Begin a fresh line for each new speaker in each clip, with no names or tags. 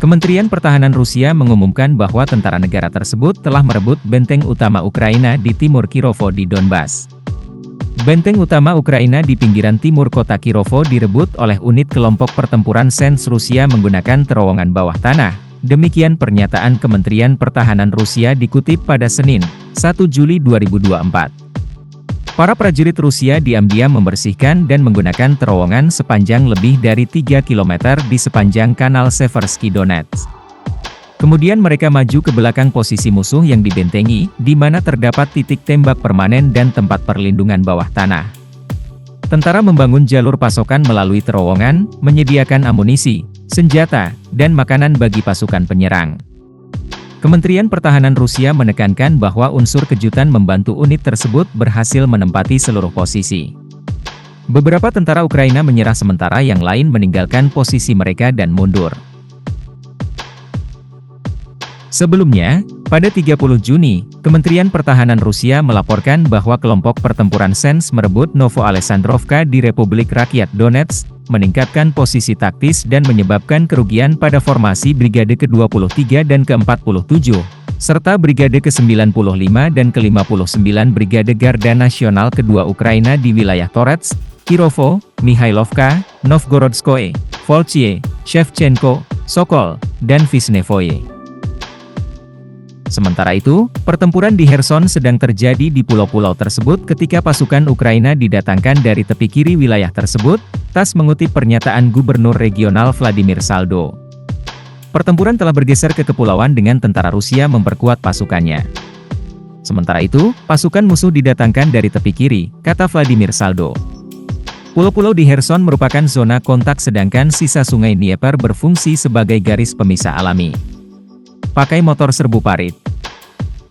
Kementerian Pertahanan Rusia mengumumkan bahwa tentara negara tersebut telah merebut benteng utama Ukraina di timur Kirovo di Donbas. Benteng utama Ukraina di pinggiran timur kota Kirovo direbut oleh unit kelompok pertempuran Sens Rusia menggunakan terowongan bawah tanah. Demikian pernyataan Kementerian Pertahanan Rusia dikutip pada Senin, 1 Juli 2024. Para prajurit Rusia diam-diam membersihkan dan menggunakan terowongan sepanjang lebih dari 3 km di sepanjang kanal Seversky Donets. Kemudian mereka maju ke belakang posisi musuh yang dibentengi, di mana terdapat titik tembak permanen dan tempat perlindungan bawah tanah. Tentara membangun jalur pasokan melalui terowongan, menyediakan amunisi, senjata, dan makanan bagi pasukan penyerang. Kementerian Pertahanan Rusia menekankan bahwa unsur kejutan membantu unit tersebut berhasil menempati seluruh posisi. Beberapa tentara Ukraina menyerah sementara yang lain meninggalkan posisi mereka dan mundur. Sebelumnya, pada 30 Juni, Kementerian Pertahanan Rusia melaporkan bahwa kelompok pertempuran Sens merebut Novoalexandrovka di Republik Rakyat Donetsk, meningkatkan posisi taktis dan menyebabkan kerugian pada formasi Brigade ke-23 dan ke-47, serta Brigade ke-95 dan ke-59 Brigade Garda Nasional kedua Ukraina di wilayah Toretsk, Kirovo, Mihailovka, Novgorodskoye, Volchye, Shevchenko, Sokol, dan Visnevoye. Sementara itu, pertempuran di Kherson sedang terjadi di pulau-pulau tersebut ketika pasukan Ukraina didatangkan dari tepi kiri wilayah tersebut, TASS mengutip pernyataan Gubernur Regional Vladimir Saldo. Pertempuran telah bergeser ke kepulauan dengan tentara Rusia memperkuat pasukannya. Sementara itu, pasukan musuh didatangkan dari tepi kiri, kata Vladimir Saldo. Pulau-pulau di Kherson merupakan zona kontak sedangkan sisa sungai Dnieper berfungsi sebagai garis pemisah alami. Pakai motor serbu parit.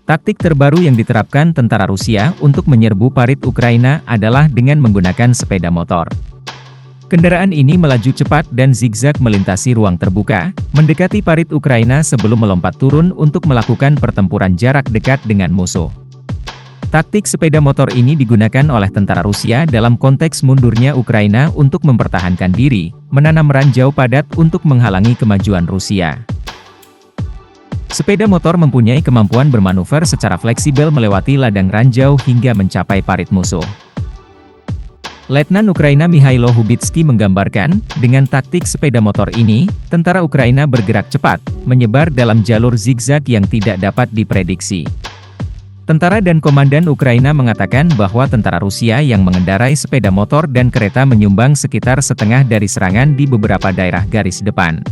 Taktik terbaru yang diterapkan tentara Rusia untuk menyerbu parit Ukraina adalah dengan menggunakan sepeda motor. Kendaraan ini melaju cepat dan zigzag melintasi ruang terbuka, mendekati parit Ukraina sebelum melompat turun untuk melakukan pertempuran jarak dekat dengan musuh. Taktik sepeda motor ini digunakan oleh tentara Rusia dalam konteks mundurnya Ukraina untuk mempertahankan diri, menanam ranjau padat untuk menghalangi kemajuan Rusia. Sepeda motor mempunyai kemampuan bermanuver secara fleksibel melewati ladang ranjau hingga mencapai parit musuh. Letnan Ukraina Mikhailo Hubitsky menggambarkan, dengan taktik sepeda motor ini, tentara Ukraina bergerak cepat, menyebar dalam jalur zigzag yang tidak dapat diprediksi. Tentara dan komandan Ukraina mengatakan bahwa tentara Rusia yang mengendarai sepeda motor dan kereta menyumbang sekitar setengah dari serangan di beberapa daerah garis depan.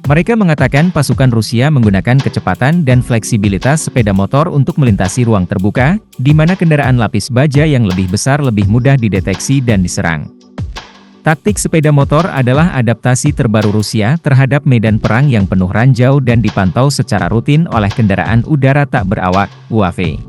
Mereka mengatakan pasukan Rusia menggunakan kecepatan dan fleksibilitas sepeda motor untuk melintasi ruang terbuka, di mana kendaraan lapis baja yang lebih besar lebih mudah dideteksi dan diserang. Taktik sepeda motor adalah adaptasi terbaru Rusia terhadap medan perang yang penuh ranjau dan dipantau secara rutin oleh kendaraan udara tak berawak, UAV.